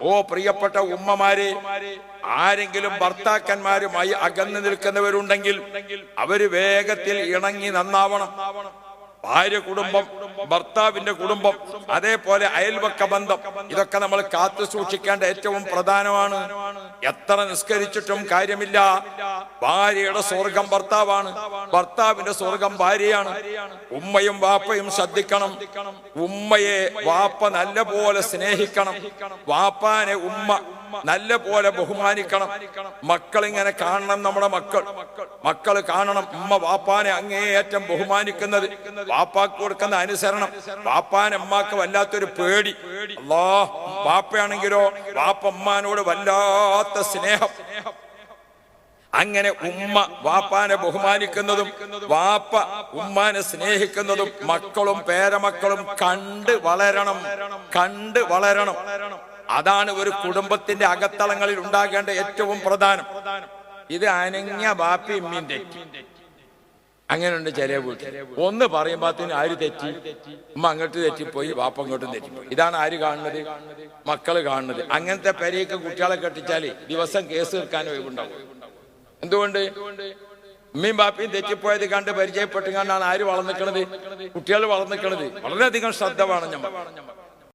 ഓ പ്രിയപ്പെട്ട ഉമ്മമാരെ, ആരെങ്കിലും ഭർത്താക്കന്മാരുമായി അകന്നു നിൽക്കുന്നവരുണ്ടെങ്കിൽ അവര് വേഗത്തിൽ ഇണങ്ങി നന്നാവണം. ഭാര്യ കുടുംബം, ഭർത്താവിന്റെ കുടുംബം, അതേപോലെ അയൽവക്ക ബന്ധം, ഇതൊക്കെ നമ്മൾ കാത്തു സൂക്ഷിക്കേണ്ട ഏറ്റവും പ്രധാനമാണ്. എത്ര നിസ്കരിച്ചിട്ടും കാര്യമില്ല. ഭാര്യയുടെ സ്വർഗം ഭർത്താവാണ്, ഭർത്താവിന്റെ സ്വർഗം ഭാര്യയാണ്. ഉമ്മയും വാപ്പയും ശ്രദ്ധിക്കണം. ഉമ്മയെ വാപ്പ നല്ല പോലെ സ്നേഹിക്കണം, വാപ്പാനെ ഉമ്മ നല്ല പോലെ ബഹുമാനിക്കണം. മക്കളിങ്ങനെ കാണണം, നമ്മുടെ മക്കൾ കാണണം ഉമ്മ വാപ്പാനെ അങ്ങേയറ്റം ബഹുമാനിക്കുന്നത്, വാപ്പാക്ക് കൊടുക്കുന്ന അനുസരണം. വാപ്പാനെ ഉമ്മാക്ക് വല്ലാത്തൊരു പേടി. അല്ലാഹ്, വാപ്പയാണെങ്കിലോ വാപ്പ ഉമ്മാനോട് വല്ലാത്ത സ്നേഹം. അങ്ങനെ ഉമ്മ വാപ്പാനെ ബഹുമാനിക്കുന്നതും വാപ്പ ഉമ്മാനെ സ്നേഹിക്കുന്നതും മക്കളും പേരമക്കളും കണ്ട് വളരണം. അതാണ് ഒരു കുടുംബത്തിന്റെ അകത്തളങ്ങളിൽ ഉണ്ടാകേണ്ട ഏറ്റവും പ്രധാനം. ഇത് അനങ്ങിയ ബാപ്പി ഉമ്മീന്റെ അങ്ങനെയുണ്ട് ചില വീട്ടിൽ. ഒന്ന് പറയുമ്പോഴത്തേന് ആര് തെറ്റി, ഉമ്മ അങ്ങോട്ട് തെറ്റിപ്പോയി, വാപ്പ അങ്ങോട്ടും തെറ്റിപ്പോയി. ഇതാണ് ആര് കാണുന്നത്? മക്കള് കാണുന്നത്. അങ്ങനത്തെ പെരയൊക്കെ കുട്ടികളെ കെട്ടിച്ചാല് ദിവസം കേസ് തീർക്കാൻ ഒഴിവുണ്ടാവും. എന്തുകൊണ്ട്? ഉമ്മയും ബാപ്പയും തെറ്റിപ്പോയത് കണ്ട് പരിചയപ്പെട്ട് കണ്ടാണ് ആര് വളർന്നിക്കണത്? കുട്ടികൾ വളർന്നിക്കണത്. വളരെയധികം ശ്രദ്ധ വേണം.